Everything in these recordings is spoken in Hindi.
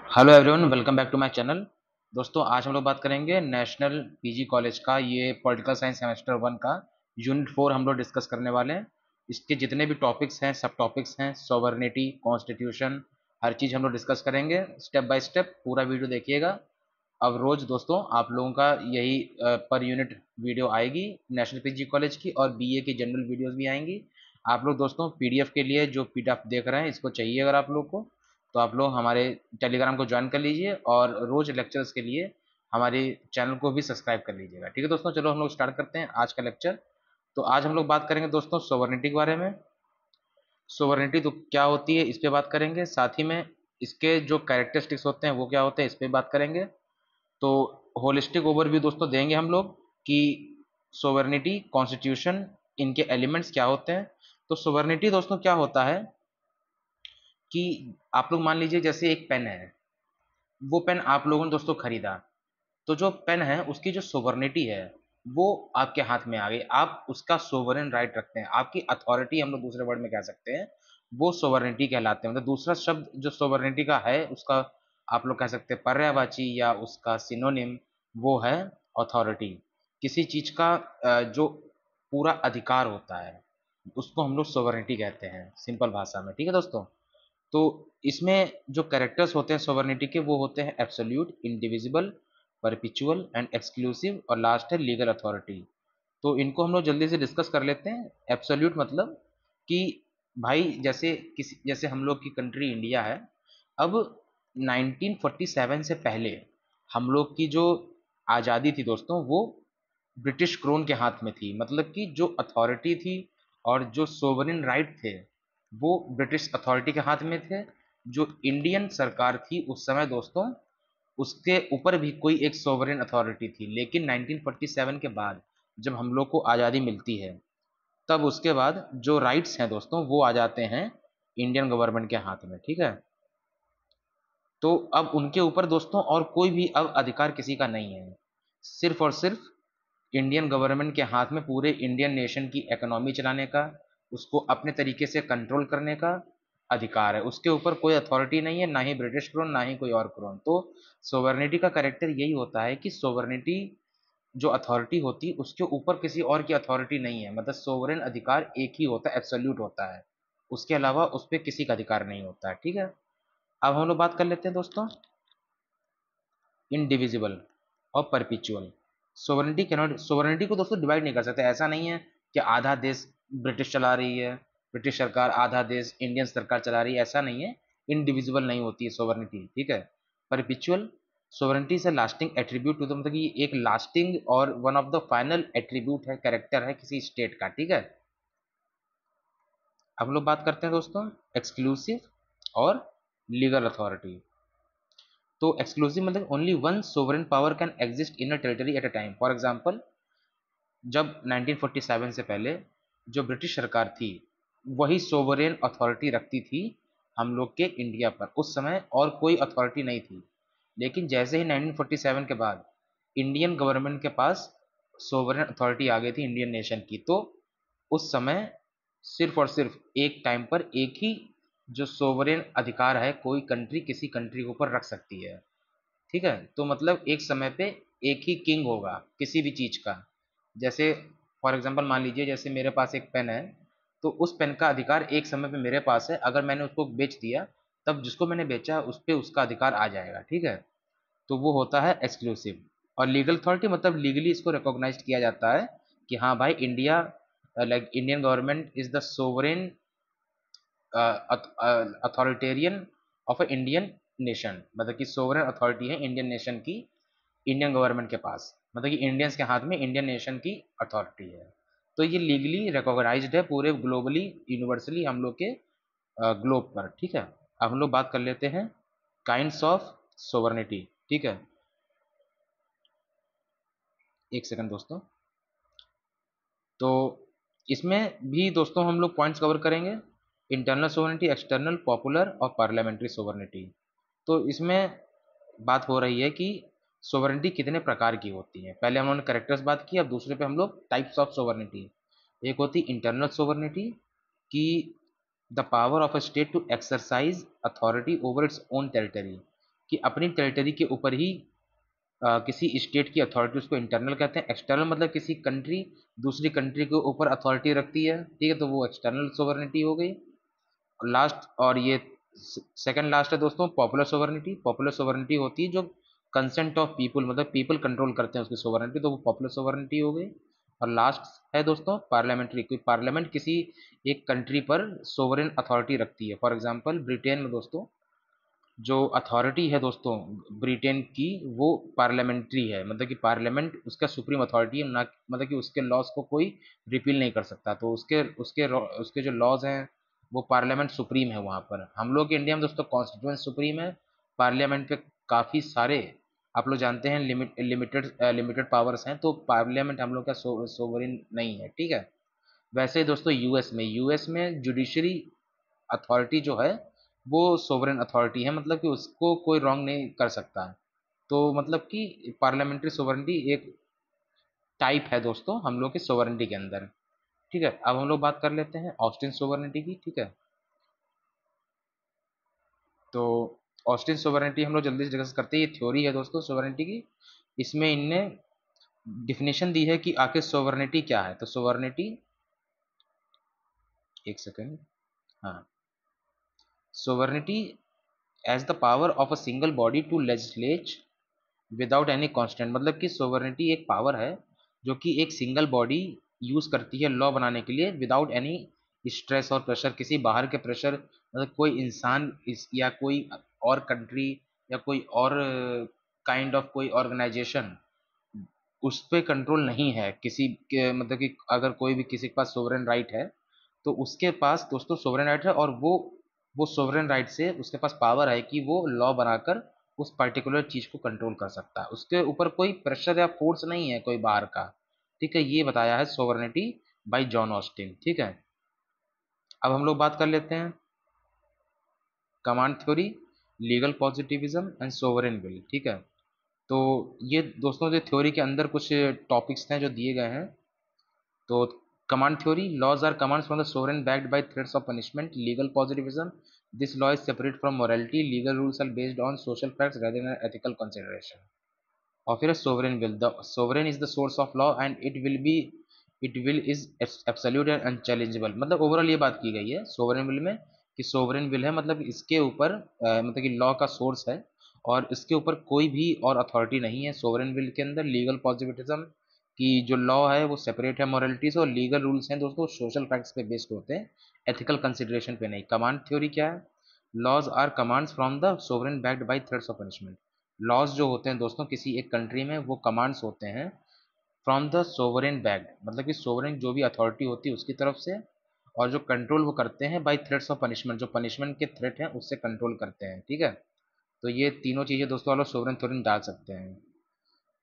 Hello everyone, welcome back to my channel. दोस्तों, आज हम लोग बात करेंगे नेशनल पीजी कॉलेज का ये पॉलिटिकल साइंस सेमेस्टर 1 का यूनिट 4 हम लोग डिस्कस करने वाले हैं। इसके जितने भी टॉपिक्स हैं, सब टॉपिक्स हैं, सॉवरेनिटी, कॉन्स्टिट्यूशन, हर चीज़ हम लोग डिस्कस करेंगे स्टेप बाय स्टेप। पूरा वीडियो देखिएगा। अब रोज़ दोस्तों आप लोगों का यही पर यूनिट वीडियो आएगी नेशनल पीजी कॉलेज की, और बीए की जनरल वीडियोस भी आएंगी। आप लोग दोस्तों पीडीएफ के लिए जो पीडीएफ देख रहे हैं, इसको चाहिए अगर आप लोग को, तो आप लोग हमारे टेलीग्राम को ज्वाइन कर लीजिए और रोज़ लेक्चर्स के लिए हमारे चैनल को भी सब्सक्राइब कर लीजिएगा। ठीक है दोस्तों, चलो हम लोग स्टार्ट करते हैं आज का लेक्चर। तो आज हम लोग बात करेंगे दोस्तों सोवर्निटी के बारे में। सोवर्निटी तो क्या होती है, इस पे बात करेंगे। साथ ही में इसके जो कैरेक्टरिस्टिक्स होते हैं वो क्या होते हैं, इस पे बात करेंगे। तो होलिस्टिक ओवरव्यू दोस्तों देंगे हम लोग कि सोवर्निटी, कॉन्स्टिट्यूशन, इनके एलिमेंट्स क्या होते हैं। तो सोवर्निटी दोस्तों क्या होता है कि आप लोग मान लीजिए जैसे एक पेन है, वो पेन आप लोगों ने दोस्तों खरीदा, तो जो पेन है उसकी जो सोवर्निटी है वो आपके हाथ में आ गई। आप उसका सोवरेन राइट रखते हैं, आपकी अथॉरिटी हम लोग दूसरे वर्ड में कह सकते हैं, वो सोवर्निटी कहलाते हैं। मतलब दूसरा शब्द जो सोवर्निटी का है उसका आप लोग कह सकते हैं पर्यायवाची, या उसका सिनोनिम वो है अथॉरिटी। किसी चीज का जो पूरा अधिकार होता है उसको हम लोग सोवर्निटी कहते हैं सिंपल भाषा में। ठीक है दोस्तों। तो इसमें जो कैरेक्टर्स होते हैं सोवर्निटी के, वो होते हैं absolute, indivisible, perpetual and exclusive, और लास्ट है लीगल अथॉरिटी। तो इनको हम लोग जल्दी से डिस्कस कर लेते हैं। एब्सोल्यूट मतलब कि भाई जैसे हम लोग की कंट्री इंडिया है। अब 1947 से पहले हम लोग की जो आज़ादी थी दोस्तों, वो ब्रिटिश क्रोन के हाथ में थी। मतलब कि जो अथॉरिटी थी और जो सोवरेन राइट थे वो ब्रिटिश अथॉरिटी के हाथ में थे। जो इंडियन सरकार थी उस समय दोस्तों, उसके ऊपर भी कोई एक सोवरेन अथॉरिटी थी। लेकिन 1947 के बाद जब हम लोग को आज़ादी मिलती है, तब उसके बाद जो राइट्स हैं दोस्तों वो आ जाते हैं इंडियन गवर्नमेंट के हाथ में। ठीक है। तो अब उनके ऊपर दोस्तों और कोई भी अब अधिकार किसी का नहीं है। सिर्फ और सिर्फ इंडियन गवर्नमेंट के हाथ में पूरे इंडियन नेशन की इकोनॉमी चलाने का, उसको अपने तरीके से कंट्रोल करने का अधिकार है। उसके ऊपर कोई अथॉरिटी नहीं है, ना ही ब्रिटिश क्रोन ना ही कोई और क्रोन। तो सोवर्निटी का कैरेक्टर यही होता है कि सोवर्निटी जो अथॉरिटी होती है उसके ऊपर किसी और की अथॉरिटी नहीं है। मतलब सोवरेन अधिकार एक ही होता है, एब्सोल्यूट होता है। उसके अलावा उस पर किसी का अधिकार नहीं होता है। ठीक है। अब हम लोग बात कर लेते हैं दोस्तों इंडिविजिबल और परपिचुअल। सोवरेनिटी को दोस्तों डिवाइड नहीं कर सकते। ऐसा नहीं है कि आधा देश ब्रिटिश चला रही है, ब्रिटिश सरकार, आधा देश इंडियन सरकार चला रही है, ऐसा नहीं है। इंडिविजिबल नहीं होती है सोवरेनिटी। ठीक है। परपिचुअल सोवरेनिटी से लास्टिंग एट्रीब्यूट टू द, मतलब कि एक लास्टिंग और one of the final attribute है, कैरेक्टर है किसी स्टेट का। ठीक है। अब हम लोग बात करते हैं दोस्तों एक्सक्लूसिव और लीगल अथॉरिटी। तो एक्सक्लूसिव मतलब only one sovereign power can exist in a territory at a time. For example, जब 1947 से पहले जो ब्रिटिश सरकार थी वही सोवरेन अथॉरिटी रखती थी हम लोग के इंडिया पर। उस समय और कोई अथॉरिटी नहीं थी। लेकिन जैसे ही 1947 के बाद इंडियन गवर्नमेंट के पास सोवरेन अथॉरिटी आ गई थी इंडियन नेशन की, तो उस समय सिर्फ और सिर्फ एक टाइम पर एक ही जो सोवरेन अधिकार है कोई कंट्री किसी कंट्री के ऊपर रख सकती है। ठीक है। तो मतलब एक समय पे एक ही किंग होगा किसी भी चीज का। जैसे फॉर एग्जांपल मान लीजिए जैसे मेरे पास एक पेन है, तो उस पेन का अधिकार एक समय पे मेरे पास है। अगर मैंने उसको बेच दिया, तब जिसको मैंने बेचा उस पे उसका अधिकार आ जाएगा। ठीक है। तो वो होता है एक्सक्लूसिव। और लीगल अथॉरिटी मतलब लीगली इसको रिकॉग्नाइज किया जाता है कि हाँ भाई India, like Indian government is the sovereign authoritarian of a Indian nation. मतलब कि सोवरेन अथॉरिटी है इंडियन नेशन की इंडियन गवर्नमेंट के पास। मतलब कि इंडियंस के हाथ में इंडियन नेशन की अथॉरिटी है। तो ये लीगली रिकॉग्नाइज्ड है पूरे ग्लोबली, यूनिवर्सली हम लोग के ग्लोब पर। ठीक है। अब हम लोग बात कर लेते हैं काइंड्स ऑफ सोवर्निटी। ठीक है। एक सेकंड दोस्तों। तो इसमें भी दोस्तों हम लोग पॉइंट्स कवर करेंगे। इंटरनल सोवर्निटी, एक्सटर्नल, पॉपुलर और पार्लियामेंट्री सोवर्निटी। तो इसमें बात हो रही है कि सोवर्निटी कितने प्रकार की होती है। पहले हम लोगों ने करेक्टर्स बात की, अब दूसरे पे हम लोग टाइप्स ऑफ सोवर्निटी। एक होती इंटरनल सोवर्निटी कि the power of a state to exercise authority over its own territory. कि अपनी टेरिटरी के ऊपर ही किसी स्टेट की अथॉरिटी, उसको इंटरनल कहते हैं। एक्सटर्नल मतलब किसी कंट्री दूसरी कंट्री के ऊपर अथॉरिटी रखती है, ठीक है, तो वो एक्सटर्नल सोवरेनिटी हो गई। और लास्ट, और ये सेकंड लास्ट है दोस्तों, पॉपुलर सोवरेनिटी। पॉपुलर सोवरेनिटी होती है जो कंसेंट ऑफ पीपल, मतलब पीपल कंट्रोल करते हैं उसकी सोवरेनिटी, तो वो पॉपुलर सोवरेनिटी हो गई। और लास्ट है दोस्तों पार्लियामेंट्री, कोई पार्लियामेंट किसी एक कंट्री पर सोवरेन अथॉरिटी रखती है। फॉर एग्जांपल ब्रिटेन में दोस्तों जो अथॉरिटी है दोस्तों ब्रिटेन की, वो पार्लियामेंट्री है, मतलब कि पार्लियामेंट उसका सुप्रीम अथॉरिटी है ना, मतलब कि उसके लॉज को कोई रिपील नहीं कर सकता। तो उसके उसके उसके जो लॉज हैं वो पार्लियामेंट सुप्रीम है वहाँ पर। हम लोग के इंडिया में दोस्तों कॉन्स्टिट्यूंट सुप्रीम है, पार्लियामेंट पे काफ़ी सारे आप लोग जानते हैं लिमिटेड पावर्स हैं, तो पार्लियामेंट हम लोग का सोवरेन नहीं है, ठीक है। वैसे ही दोस्तों यूएस में जुडिशरी अथॉरिटी जो है वो सोवरेन अथॉरिटी है, मतलब कि उसको कोई रॉन्ग नहीं कर सकता है। तो मतलब कि पार्लियामेंट्री सोवरेनिटी एक टाइप है दोस्तों हम लोग की सोवरेनिटी के अंदर, ठीक है। अब हम लोग बात कर लेते हैं ऑस्टिन सोवरेनिटी की, ठीक है। तो ऑस्टिन सोवरेनिटी हम लोग जल्दी से डिस्कस करते हैं। ये थ्योरी है दोस्तों सोवरेनिटी की। इसमें इनने डिफिनेशन दी है कि आखिर सोवरेनिटी क्या है। तो सोवरेनिटी, एक सेकेंड, हाँ, sovereignty as the power of a single body to legislate without any constant, मतलब कि सोवरेनिटी एक पावर है जो कि एक सिंगल बॉडी यूज करती है लॉ बनाने के लिए विदाउट एनी स्ट्रेस और प्रेशर, किसी बाहर के प्रेशर, मतलब कोई इंसान इस या कोई और कंट्री या कोई और काइंड ऑफ कोई ऑर्गेनाइजेशन उस पर कंट्रोल नहीं है किसी के, मतलब कि अगर कोई भी किसी के पास सोवरेन राइट है तो उसके पास दोस्तों सोवरेन राइट है, और वो सोवरेन राइट से उसके पास पावर है कि वो लॉ बनाकर उस पर्टिकुलर चीज को कंट्रोल कर सकता है। उसके ऊपर कोई प्रेशर या फोर्स नहीं है कोई बाहर का, ठीक है। ये बताया है सोवरेनिटी बाय जॉन ऑस्टिन, ठीक है। अब हम लोग बात कर लेते हैं command theory, legal positivism and sovereign will, ठीक है। तो ये दोस्तों जो थ्योरी के अंदर कुछ टॉपिक्स हैं जो दिए गए हैं। तो command theory, laws are commands from the sovereign backed by threats of punishment. Legal positivism, this law is separate from morality, legal rules are based on social facts rather than ethical consideration। और फिर sovereign will, the sovereign is the source of law and it will is absolute and unchallengeable. मतलब ओवरऑल ये बात की गई है सोवरेन विल में कि सोवरेन विल है मतलब इसके ऊपर मतलब कि लॉ का सोर्स है और इसके ऊपर कोई भी और अथॉरिटी नहीं है। सोवरेन विल के अंदर लीगल पॉजिटिविज्म की जो लॉ है वो सेपरेट है मोरालिटी से, और लीगल रूल्स हैं दोस्तों सोशल फैक्ट्स पे बेस्ड होते हैं, एथिकल कंसिडरेशन पे नहीं। कमांड थ्योरी क्या है? Laws are commands from the sovereign backed by threats of punishment. Laws जो होते हैं दोस्तों किसी एक कंट्री में वो कमांड्स होते हैं फ्रॉम द सोवरेन बैक्ड, मतलब कि सोवरेन जो भी अथॉरिटी होती है उसकी तरफ से, और जो कंट्रोल वो करते हैं बाय थ्रेट्स ऑफ पनिशमेंट, जो पनिशमेंट के थ्रेट हैं उससे कंट्रोल करते हैं, ठीक है। तो ये तीनों चीज़ें दोस्तों आप लोग सोवरेन थ्योरी डाल सकते हैं।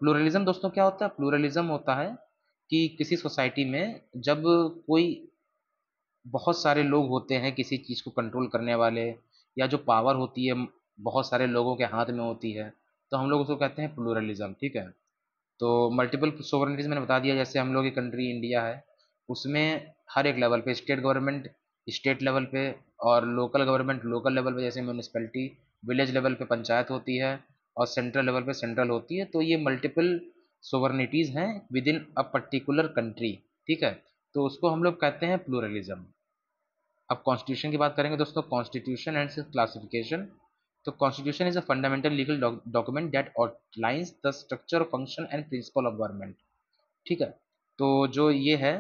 प्लूरलिज्म दोस्तों क्या होता है? प्लूरलिज्म होता है कि किसी सोसाइटी में जब कोई बहुत सारे लोग होते हैं किसी चीज़ को कंट्रोल करने वाले, या जो पावर होती है बहुत सारे लोगों के हाथ में होती है, तो हम लोग उसको कहते हैं प्लूरलिज्म, ठीक है। तो मल्टीपल सोवरेनिटीज मैंने बता दिया, जैसे हम लोग की कंट्री इंडिया है उसमें हर एक लेवल पे स्टेट गवर्नमेंट स्टेट लेवल पे, और लोकल गवर्नमेंट लोकल लेवल पे, जैसे म्यूनिसपैलिटी विलेज लेवल पे पंचायत होती है, और सेंट्रल लेवल पे सेंट्रल होती है। तो ये मल्टीपल सोवरेनिटीज़ हैं with in a particular country, ठीक है। तो उसको हम लोग कहते हैं प्लूरलिज्म। अब कॉन्स्टिट्यूशन की बात करेंगे दोस्तों, कॉन्स्टिट्यूशन एंड क्लासिफिकेशन। तो constitution is a fundamental legal document that outlines the structure, function and principle of government, ठीक है। तो जो ये है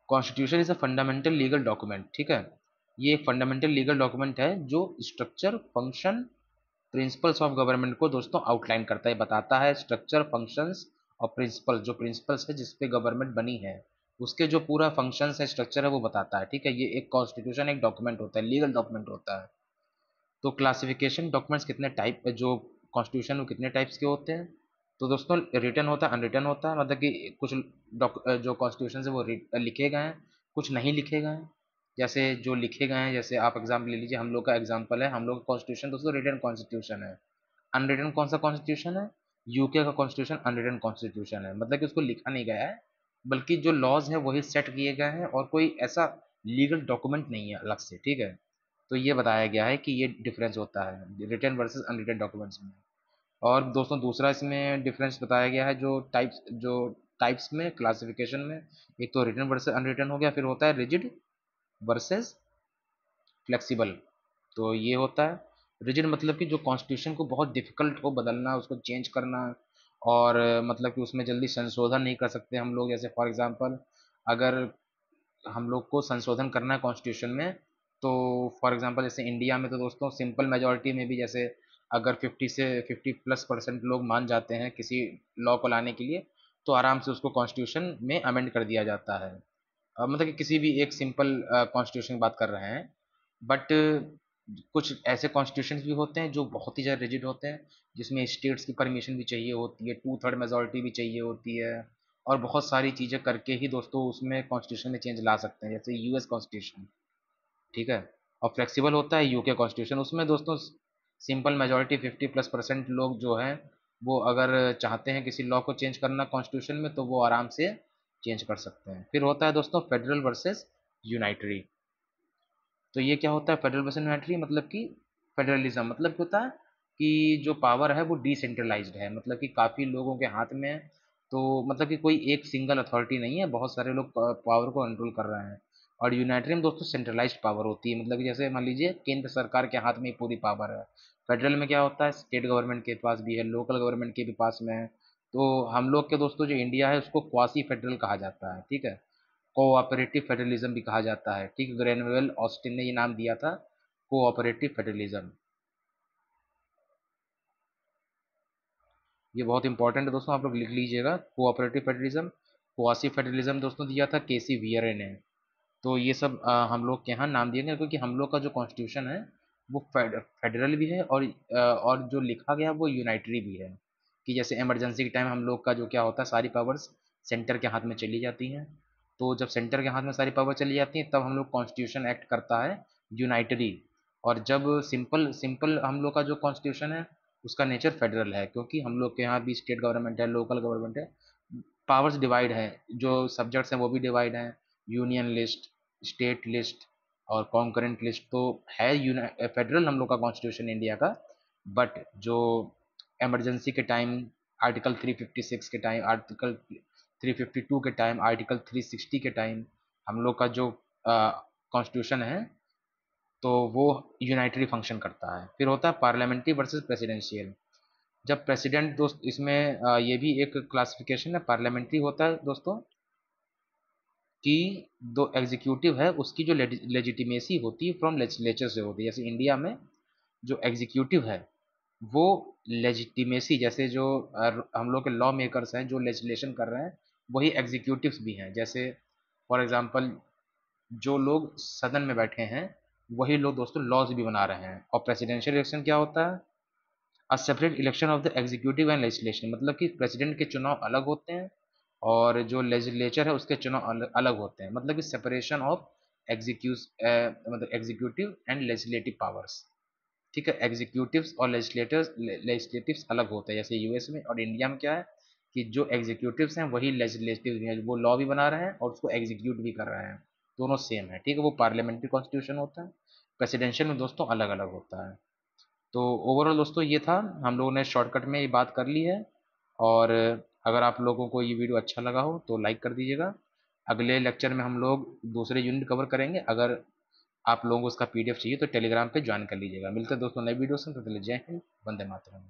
constitution is a fundamental legal document, ठीक है। ये एक फंडामेंटल लीगल डॉक्यूमेंट है जो structure, function, principles of government को दोस्तों आउटलाइन करता है, बताता है स्ट्रक्चर, फंक्शंस और प्रिंसिपल, जो प्रिंसिपल्स है जिसपे गवर्नमेंट बनी है उसके जो पूरा फंक्शंस है स्ट्रक्चर है वो बताता है, ठीक है। ये एक कॉन्स्टिट्यूशन एक डॉक्यूमेंट होता है, लीगल डॉक्यूमेंट होता है। तो क्लासिफिकेशन डॉक्यूमेंट्स कितने टाइप, जो कॉन्स्टिट्यूशन में कितने टाइप्स के होते हैं? तो दोस्तों रिटन होता है, अनरिटन होता है, मतलब कि कुछ जो कॉन्स्टिट्यूशन है वो लिखे गए हैं, कुछ नहीं लिखे गए हैं। जैसे जो लिखे गए हैं, जैसे आप एग्जाम्पल ले लीजिए, हम लोग का एग्जाम्पल है, हम लोग का कॉन्स्टिट्यूशन दोस्तों रिटन कॉन्स्टिट्यूशन है। अनरिटन कौन सा कॉन्स्टिट्यूशन है? यूके का कॉन्स्टिट्यूशन अनरिटन कॉन्स्टिट्यूशन है, मतलब कि उसको लिखा नहीं गया है, बल्कि जो लॉज है वही सेट किए गए हैं और कोई ऐसा लीगल डॉक्यूमेंट नहीं है अलग से, ठीक है। तो ये बताया गया है कि ये डिफरेंस होता है रिटन वर्सेस अनरिटन डॉक्यूमेंट्स में। और दोस्तों दूसरा इसमें डिफरेंस बताया गया है जो टाइप्स में क्लासिफिकेशन में, एक तो रिटन वर्सेस अनरिटन हो गया, फिर होता है रिजिड वर्सेस फ्लेक्सिबल। तो ये होता है रिजिड मतलब कि जो कॉन्स्टिट्यूशन को बहुत डिफिकल्ट हो बदलना, उसको चेंज करना, और मतलब कि उसमें जल्दी संशोधन नहीं कर सकते हम लोग। जैसे फॉर एग्जांपल अगर हम लोग को संशोधन करना है कॉन्स्टिट्यूशन में, तो फॉर एग्जांपल जैसे इंडिया में तो दोस्तों सिंपल मेजॉरिटी में भी, जैसे अगर 50 से 50+ % लोग मान जाते हैं किसी लॉ को लाने के लिए, तो आराम से उसको कॉन्स्टिट्यूशन में अमेंड कर दिया जाता है। मतलब कि किसी भी एक सिंपल कॉन्स्टिट्यूशन की बात कर रहे हैं। बट कुछ ऐसे कॉन्स्टिट्यूशन भी होते हैं जो बहुत ही ज़्यादा रिजिड होते हैं, जिसमें स्टेट्स की परमिशन भी चाहिए होती है, 2/3 मेजॉरिटी भी चाहिए होती है, और बहुत सारी चीज़ें करके ही दोस्तों उसमें कॉन्स्टिट्यूशन में चेंज ला सकते हैं, जैसे यूएस कॉन्स्टिट्यूशन। ठीक है। और फ्लेक्सिबल होता है यूके कॉन्स्टिट्यूशन, उसमें दोस्तों सिंपल मेजॉरिटी 50+ % लोग जो हैं, वो अगर चाहते हैं किसी लॉ को चेंज करना कॉन्स्टिट्यूशन में, तो वो आराम से चेंज कर सकते हैं। फिर होता है दोस्तों फेडरल वर्सेस यूनाइटरी। तो ये क्या होता है फेडरल वर्सेस यूनाइटरी, मतलब कि फेडरलिज्म मतलब क्या होता है कि जो पावर है वो डिसेंट्रलाइज्ड है, मतलब कि काफ़ी लोगों के हाथ में है। तो मतलब कि कोई एक सिंगल अथॉरिटी नहीं है, बहुत सारे लोग पावर को कंट्रोल कर रहे हैं। और यूनाइटरी में दोस्तों सेंट्रलाइज्ड पावर होती है, मतलब कि जैसे मान लीजिए केंद्र सरकार के हाथ में ही पूरी पावर है। फेडरल में क्या होता है स्टेट गवर्नमेंट के पास भी है, लोकल गवर्नमेंट के भी पास में है। तो हम लोग के दोस्तों जो इंडिया है उसको क्वासी फेडरल कहा जाता है। ठीक है। कोऑपरेटिव फेडरलिज्म भी कहा जाता है। ठीक, ग्रेनवेल ऑस्टिन ने ये नाम दिया था, कोऑपरेटिव फेडरलिज्म। ये बहुत इंपॉर्टेंट है दोस्तों, आप लोग लिख लीजिएगा कोऑपरेटिव फेडरलिज्म। क्वासी फेडरलिज्म दोस्तों दिया था केसी वियरे ने। तो ये सब हम लोग के यहाँ नाम दिए गए, क्योंकि हम लोग का जो कॉन्स्टिट्यूशन है वो फेडरल भी है, और जो लिखा गया वो यूनाइटरी भी है। कि जैसे इमरजेंसी के टाइम हम लोग का जो क्या होता है सारी पावर्स सेंटर के हाथ में चली जाती हैं। तो जब सेंटर के हाथ में सारी पावर चली जाती हैं तब हम लोग कॉन्स्टिट्यूशन एक्ट करता है यूनाइटरी। और जब सिंपल सिंपल हम लोग का जो कॉन्स्टिट्यूशन है उसका नेचर फेडरल है, क्योंकि हम लोग के यहाँ भी स्टेट गवर्नमेंट है, लोकल गवर्नमेंट है, पावर्स डिवाइड है, जो सब्जेक्ट्स हैं वो भी डिवाइड हैं। यूनियन लिस्ट, स्टेट लिस्ट और कॉन्करेंट लिस्ट तो है फेडरल हम लोग का कॉन्स्टिट्यूशन इंडिया का। बट जो इमरजेंसी के टाइम आर्टिकल 356 के टाइम, आर्टिकल 352 के टाइम, आर्टिकल 360 के टाइम हम लोग का जो कॉन्स्टिट्यूशन है तो वो यूनाइटरी फंक्शन करता है। फिर होता है पार्लियामेंट्री वर्सेस प्रेसिडेंशियल। जब प्रेसिडेंट दोस्त इसमें ये भी एक क्लासिफिकेशन है, पार्लियामेंट्री होता है दोस्तों कि जो एग्जीक्यूटिव है उसकी जो लेजिटिमेसी होती है फ्रॉम लेजिस्लेचर से होती है। जैसे इंडिया में जो एग्जीक्यूटिव है वो लेजिटिमेसी, जैसे जो हम लोग के लॉ मेकर्स हैं जो लेजिस्लेशन कर रहे हैं वही एग्जीक्यूटिव्स भी हैं। जैसे फॉर एग्जांपल जो लोग सदन में बैठे हैं वही लोग दोस्तों लॉज भी बना रहे हैं। और प्रेसिडेंशियल इलेक्शन क्या होता है a separate election of the executive and legislation, मतलब कि प्रेसिडेंट के चुनाव अलग होते हैं और जो लेजिस्लेचर है उसके चुनाव अलग होते हैं, मतलब कि सेपरेशन ऑफ मतलब एग्जीक्यूटिव एंड लेजिस्लेटिव पावर्स। ठीक है, एग्जीक्यूटिव्स और लेजिस्लेटिव्स अलग होते हैं, जैसे यूएस में। और इंडिया में क्या है कि जो एग्जीक्यूटिव्स हैं वही लेजिस्लेटिव भी हैं, वो लॉ भी बना रहे हैं और उसको एग्जीक्यूट भी कर रहे हैं, दोनों सेम है। ठीक है, वो पार्लियामेंट्री कॉन्स्टिट्यूशन होता है। प्रेसिडेंशियल में दोस्तों अलग अलग होता है। तो ओवरऑल दोस्तों ये था, हम लोगों ने शॉर्टकट में ये बात कर ली है। और अगर आप लोगों को ये वीडियो अच्छा लगा हो तो लाइक कर दीजिएगा। अगले लेक्चर में हम लोग दूसरे यूनिट कवर करेंगे। अगर आप लोगों को उसका पीडीएफ चाहिए तो टेलीग्राम पे ज्वाइन कर लीजिएगा। मिलते हैं दोस्तों नए वीडियो से, तो जय हिंद, वंदे मातरम।